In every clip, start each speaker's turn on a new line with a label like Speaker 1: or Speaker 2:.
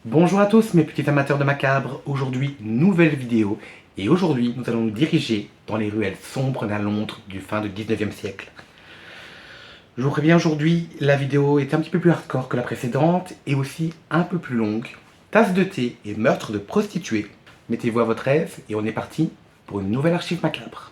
Speaker 1: Bonjour à tous mes petits amateurs de macabre, aujourd'hui nouvelle vidéo et aujourd'hui nous allons nous diriger dans les ruelles sombres d'un Londres du fin du 19e siècle. Je vous préviens, aujourd'hui la vidéo est un petit peu plus hardcore que la précédente et aussi un peu plus longue. Tasse de thé et meurtre de prostituées. Mettez-vous à votre aise et on est parti pour une nouvelle archive macabre.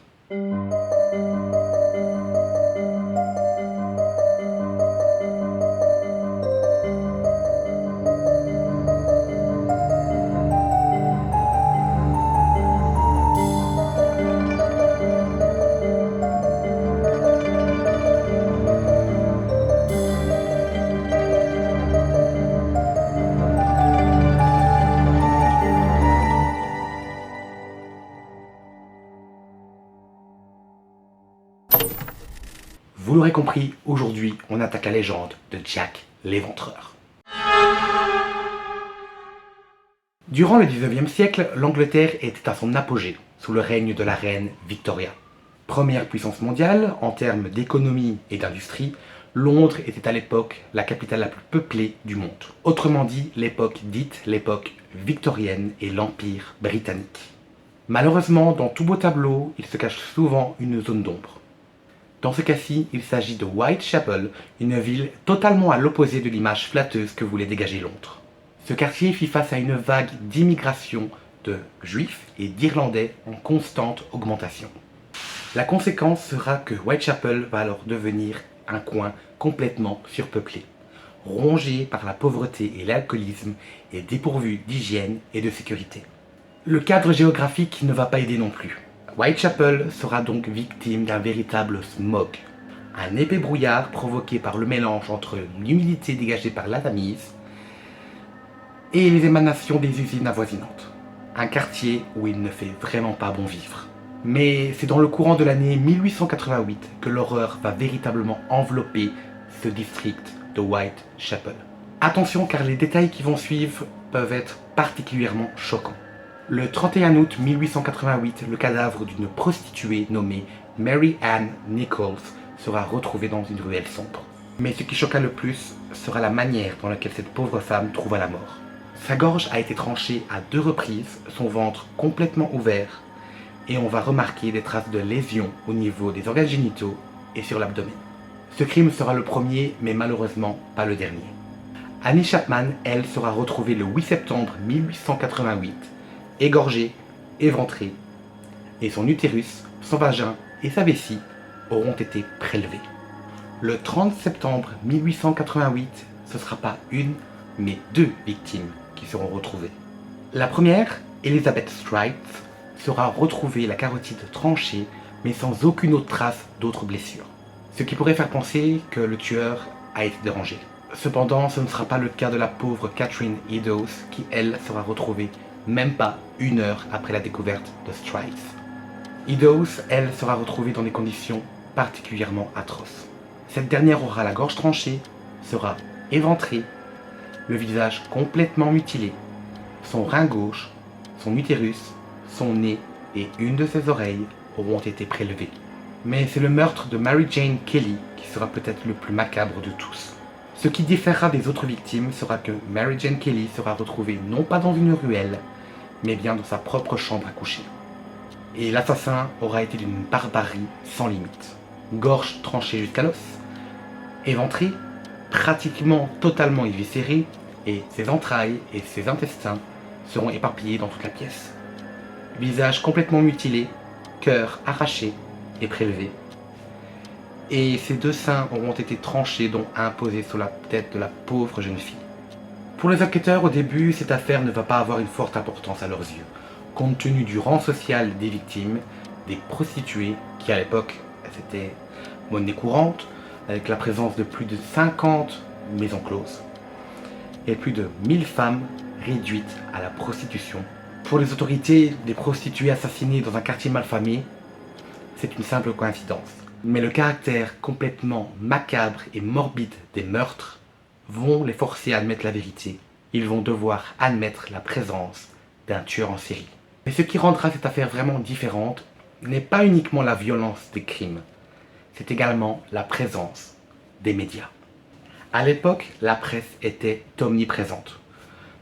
Speaker 1: Vous l'aurez compris, aujourd'hui on attaque la légende de Jack l'Éventreur. Durant le 19e siècle, l'Angleterre était à son apogée, sous le règne de la reine Victoria. Première puissance mondiale en termes d'économie et d'industrie, Londres était à l'époque la capitale la plus peuplée du monde. Autrement dit, l'époque dite l'époque victorienne et l'Empire britannique. Malheureusement, dans tout beau tableau, il se cache souvent une zone d'ombre. Dans ce cas-ci, il s'agit de Whitechapel, une ville totalement à l'opposé de l'image flatteuse que voulait dégager Londres. Ce quartier fit face à une vague d'immigration de Juifs et d'Irlandais en constante augmentation. La conséquence sera que Whitechapel va alors devenir un coin complètement surpeuplé, rongé par la pauvreté et l'alcoolisme et dépourvu d'hygiène et de sécurité. Le cadre géographique ne va pas aider non plus. Whitechapel sera donc victime d'un véritable smog, un épais brouillard provoqué par le mélange entre l'humidité dégagée par la Tamise et les émanations des usines avoisinantes. Un quartier où il ne fait vraiment pas bon vivre. Mais c'est dans le courant de l'année 1888 que l'horreur va véritablement envelopper ce district de Whitechapel. Attention car les détails qui vont suivre peuvent être particulièrement choquants. Le 31 août 1888, le cadavre d'une prostituée nommée Mary Ann Nichols sera retrouvé dans une ruelle sombre. Mais ce qui choqua le plus sera la manière dans laquelle cette pauvre femme trouva la mort. Sa gorge a été tranchée à 2 reprises, son ventre complètement ouvert, et on va remarquer des traces de lésions au niveau des organes génitaux et sur l'abdomen. Ce crime sera le premier, mais malheureusement pas le dernier. Annie Chapman, elle, sera retrouvée le 8 septembre 1888, égorgée, éventrée, et son utérus, son vagin et sa vessie auront été prélevés. Le 30 septembre 1888, ce ne sera pas une, mais 2 victimes qui seront retrouvées. La première, Elizabeth Strite, sera retrouvée la carotide tranchée, mais sans aucune autre trace d'autres blessures. Ce qui pourrait faire penser que le tueur a été dérangé. Cependant, ce ne sera pas le cas de la pauvre Catherine Eddowes, qui elle sera retrouvée même pas 1 heure après la découverte de Strite. Eddowes, elle, sera retrouvée dans des conditions particulièrement atroces. Cette dernière aura la gorge tranchée, sera éventrée, le visage complètement mutilé, son rein gauche, son utérus, son nez et une de ses oreilles auront été prélevés. Mais c'est le meurtre de Mary Jane Kelly qui sera peut-être le plus macabre de tous. Ce qui différera des autres victimes sera que Mary Jane Kelly sera retrouvée non pas dans une ruelle, mais bien dans sa propre chambre à coucher. Et l'assassin aura été d'une barbarie sans limite. Gorge tranchée jusqu'à l'os, éventré, pratiquement totalement éviscéré, et ses entrailles et ses intestins seront éparpillés dans toute la pièce. Visage complètement mutilé, cœur arraché et prélevé. Et ses 2 seins auront été tranchés, dont un posé sur la tête de la pauvre jeune fille. Pour les enquêteurs, au début, cette affaire ne va pas avoir une forte importance à leurs yeux, compte tenu du rang social des victimes, des prostituées, qui à l'époque, c'était monnaie courante, avec la présence de plus de 50 maisons closes, et plus de 1000 femmes réduites à la prostitution. Pour les autorités, des prostituées assassinées dans un quartier malfamé, c'est une simple coïncidence. Mais le caractère complètement macabre et morbide des meurtres vont les forcer à admettre la vérité. Ils vont devoir admettre la présence d'un tueur en série. Mais ce qui rendra cette affaire vraiment différente n'est pas uniquement la violence des crimes, c'est également la présence des médias. À l'époque, la presse était omniprésente.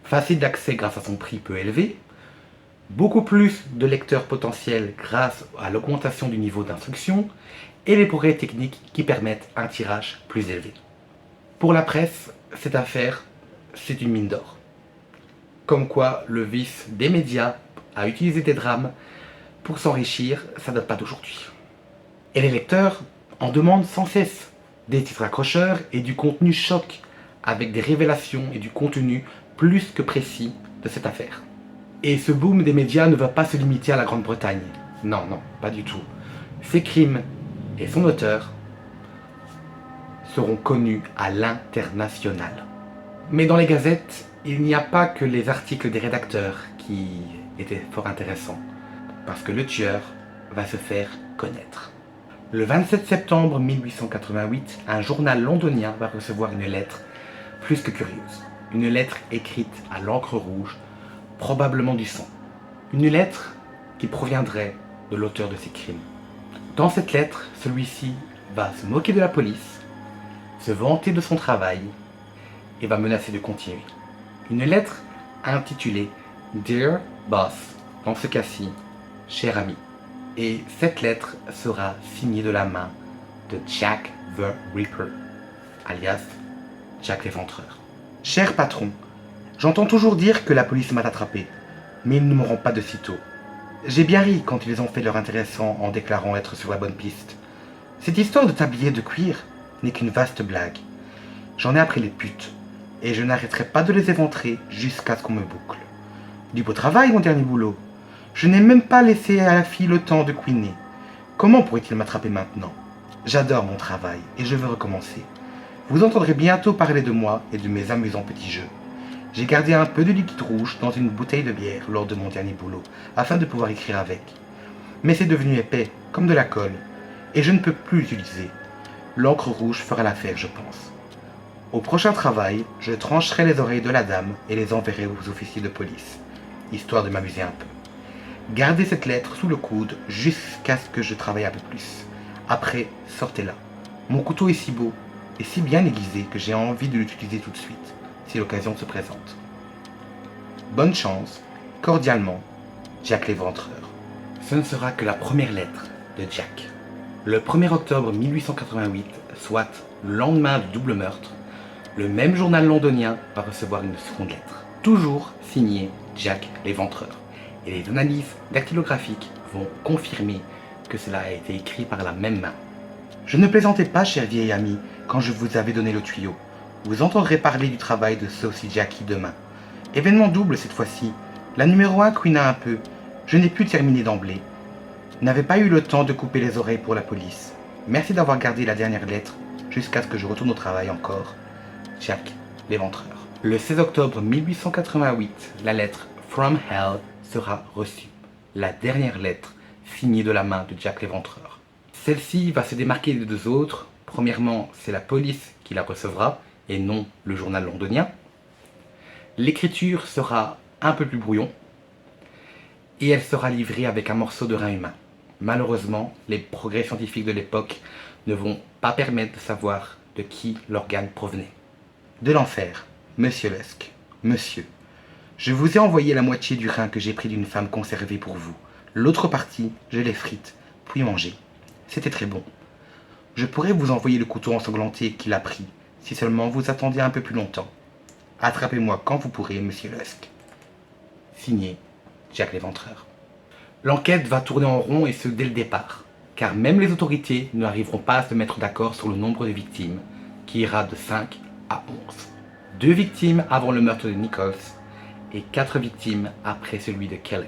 Speaker 1: Facile d'accès grâce à son prix peu élevé, beaucoup plus de lecteurs potentiels grâce à l'augmentation du niveau d'instruction et les progrès techniques qui permettent un tirage plus élevé. Pour la presse, cette affaire, c'est une mine d'or. Comme quoi, le vice des médias à utiliser des drames pour s'enrichir, ça date pas d'aujourd'hui. Et les lecteurs en demandent sans cesse des titres accrocheurs et du contenu choc, avec des révélations et du contenu plus que précis de cette affaire. Et ce boom des médias ne va pas se limiter à la Grande-Bretagne. Non, non, pas du tout. Ces crimes et son auteur seront connus à l'international. Mais dans les gazettes, il n'y a pas que les articles des rédacteurs qui étaient fort intéressants, parce que le tueur va se faire connaître. Le 27 septembre 1888, un journal londonien va recevoir une lettre plus que curieuse. Une lettre écrite à l'encre rouge, probablement du sang. Une lettre qui proviendrait de l'auteur de ces crimes. Dans cette lettre, celui-ci va se moquer de la police, se vanter de son travail et va menacer de continuer. Une lettre intitulée Dear Boss, dans ce cas-ci, cher ami. Et cette lettre sera signée de la main de Jack the Ripper, alias Jack l'Éventreur. Cher patron, j'entends toujours dire que la police m'a attrapé, mais ils ne me rendent pas de sitôt. J'ai bien ri quand ils ont fait leur intéressant en déclarant être sur la bonne piste. Cette histoire de tablier de cuir n'est qu'une vaste blague. J'en ai appris les putes, et je n'arrêterai pas de les éventrer jusqu'à ce qu'on me boucle. Du beau travail, mon dernier boulot. Je n'ai même pas laissé à la fille le temps de couiner. Comment pourrait-il m'attraper maintenant? J'adore mon travail, et je veux recommencer. Vous entendrez bientôt parler de moi et de mes amusants petits jeux. J'ai gardé un peu de liquide rouge dans une bouteille de bière lors de mon dernier boulot, afin de pouvoir écrire avec. Mais c'est devenu épais, comme de la colle, et je ne peux plus l'utiliser. L'encre rouge fera l'affaire, je pense. Au prochain travail, je trancherai les oreilles de la dame et les enverrai aux officiers de police, histoire de m'amuser un peu. Gardez cette lettre sous le coude jusqu'à ce que je travaille un peu plus. Après, sortez-la. Mon couteau est si beau et si bien aiguisé que j'ai envie de l'utiliser tout de suite, si l'occasion se présente. Bonne chance, cordialement, Jack l'Éventreur. Ce ne sera que la première lettre de Jack. Le 1er octobre 1888, soit le lendemain du double meurtre, le même journal londonien va recevoir une seconde lettre, toujours signée Jack l'Éventreur. Et les analyses dactylographiques vont confirmer que cela a été écrit par la même main. Je ne plaisantais pas, cher vieil ami, quand je vous avais donné le tuyau. Vous entendrez parler du travail de Saucy Jackie demain. Événement double cette fois-ci. La numéro 1 couina un peu. Je n'ai pu terminer d'emblée. N'avais pas eu le temps de couper les oreilles pour la police. Merci d'avoir gardé la dernière lettre jusqu'à ce que je retourne au travail encore. Jack l'Éventreur. Le 16 octobre 1888, la lettre From Hell sera reçue. La dernière lettre signée de la main de Jack l'Éventreur. Celle-ci va se démarquer des deux autres. Premièrement, c'est la police qui la recevra et non le journal londonien. L'écriture sera un peu plus brouillon et elle sera livrée avec un morceau de rein humain. Malheureusement, les progrès scientifiques de l'époque ne vont pas permettre de savoir de qui l'organe provenait. De l'enfer, Monsieur Lusk, monsieur. Je vous ai envoyé la moitié du rein que j'ai pris d'une femme conservée pour vous. L'autre partie, je l'ai frite, puis mangée. C'était très bon. Je pourrais vous envoyer le couteau ensanglanté qu'il a pris, si seulement vous attendiez un peu plus longtemps. Attrapez-moi quand vous pourrez, monsieur Lusk. Signé, Jack l'Éventreur. L'enquête va tourner en rond et ce dès le départ, car même les autorités n'arriveront pas à se mettre d'accord sur le nombre de victimes, qui ira de 5 à 11. 2 victimes avant le meurtre de Nichols, et 4 victimes après celui de Kelly.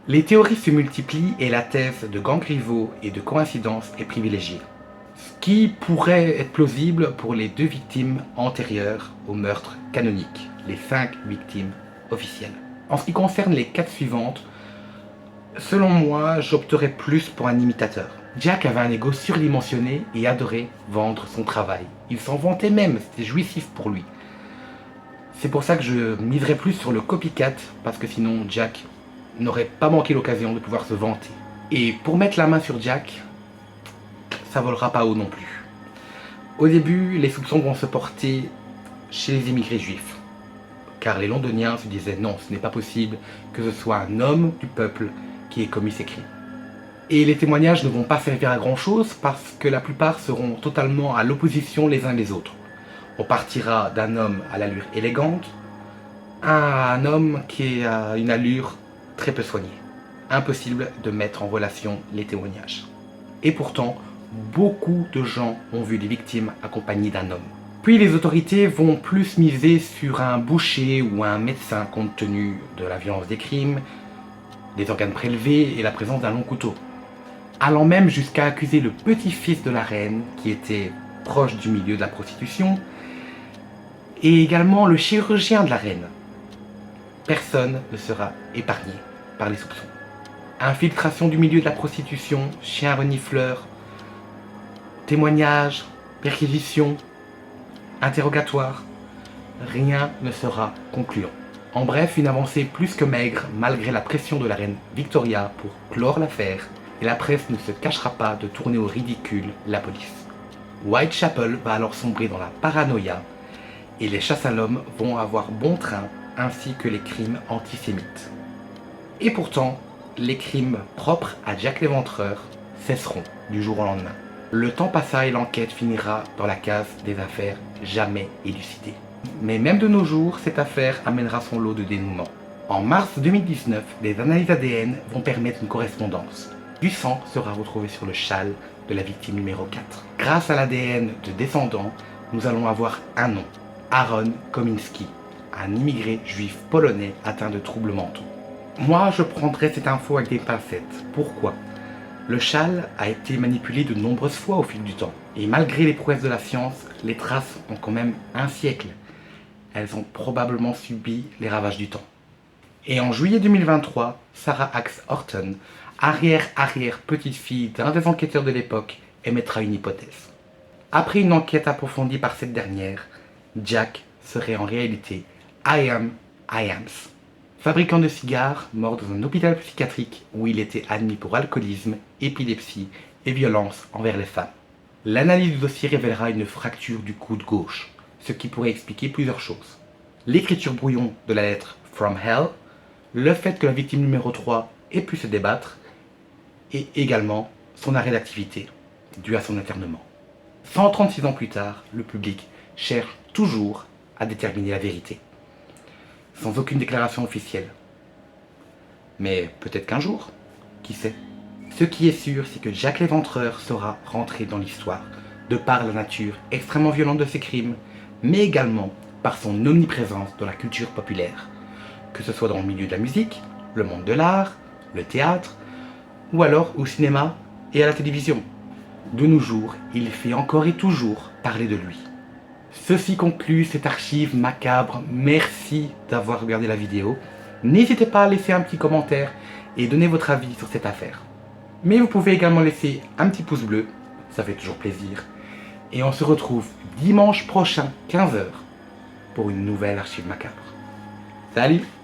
Speaker 1: Les théories se multiplient et la thèse de gang rivaux et de coïncidence est privilégiée. Ce qui pourrait être plausible pour les 2 victimes antérieures au meurtre canonique, les 5 victimes officielles. En ce qui concerne les 4 suivantes, selon moi, j'opterais plus pour un imitateur. Jack avait un ego surdimensionné et adorait vendre son travail. Il s'en vantait même, c'était jouissif pour lui. C'est pour ça que je miserais plus sur le copycat, parce que sinon Jack n'aurait pas manqué l'occasion de pouvoir se vanter. Et pour mettre la main sur Jack, ça volera pas haut non plus. Au début, les soupçons vont se porter chez les immigrés juifs. Car les Londoniens se disaient non, ce n'est pas possible que ce soit un homme du peuple qui ait commis ces crimes. Et les témoignages ne vont pas servir à grand chose parce que la plupart seront totalement à l'opposition les uns des autres. On partira d'un homme à l'allure élégante à un homme qui a une allure très peu soignée. Impossible de mettre en relation les témoignages. Et pourtant, beaucoup de gens ont vu les victimes accompagnées d'un homme. Puis les autorités vont plus miser sur un boucher ou un médecin compte tenu de la violence des crimes, des organes prélevés et la présence d'un long couteau. Allant même jusqu'à accuser le petit-fils de la reine, qui était proche du milieu de la prostitution, et également le chirurgien de la reine. Personne ne sera épargné par les soupçons. Infiltration du milieu de la prostitution, chien renifleur, témoignages, perquisitions, interrogatoires, rien ne sera concluant. En bref, une avancée plus que maigre malgré la pression de la reine Victoria pour clore l'affaire, et la presse ne se cachera pas de tourner au ridicule la police. Whitechapel va alors sombrer dans la paranoïa et les chasses à l'homme vont avoir bon train ainsi que les crimes antisémites. Et pourtant, les crimes propres à Jack l'Éventreur cesseront du jour au lendemain. Le temps passa et l'enquête finira dans la case des affaires jamais élucidées. Mais même de nos jours, cette affaire amènera son lot de dénouements. En mars 2019, des analyses ADN vont permettre une correspondance. Du sang sera retrouvé sur le châle de la victime numéro 4. Grâce à l'ADN de descendants, nous allons avoir un nom, Aaron Kominski, un immigré juif polonais atteint de troubles mentaux. Moi, je prendrais cette info avec des pincettes. Pourquoi ? Le châle a été manipulé de nombreuses fois au fil du temps. Et malgré les prouesses de la science, les traces ont quand même un siècle. Elles ont probablement subi les ravages du temps. Et en juillet 2023, Sarah Axe Horton, arrière-petite-fille d'un des enquêteurs de l'époque, émettra une hypothèse. Après une enquête approfondie par cette dernière, Jack serait en réalité Hayam Hyams, fabricant de cigares mort dans un hôpital psychiatrique où il était admis pour alcoolisme, épilepsie et violence envers les femmes. L'analyse du dossier révélera une fracture du coude gauche, ce qui pourrait expliquer plusieurs choses. L'écriture brouillon de la lettre From Hell, le fait que la victime numéro 3 ait pu se débattre, et également son arrêt d'activité, dû à son internement. 136 ans plus tard, le public cherche toujours à déterminer la vérité, sans aucune déclaration officielle. Mais peut-être qu'un jour, qui sait. Ce qui est sûr, c'est que Jack l'Éventreur sera rentré dans l'histoire, de par la nature extrêmement violente de ses crimes, mais également par son omniprésence dans la culture populaire, que ce soit dans le milieu de la musique, le monde de l'art, le théâtre, ou alors au cinéma et à la télévision. De nos jours, il fait encore et toujours parler de lui. Ceci conclut cette archive macabre. Merci d'avoir regardé la vidéo. N'hésitez pas à laisser un petit commentaire et donner votre avis sur cette affaire. Mais vous pouvez également laisser un petit pouce bleu, ça fait toujours plaisir. Et on se retrouve dimanche prochain, 15 h, pour une nouvelle archive macabre. Salut!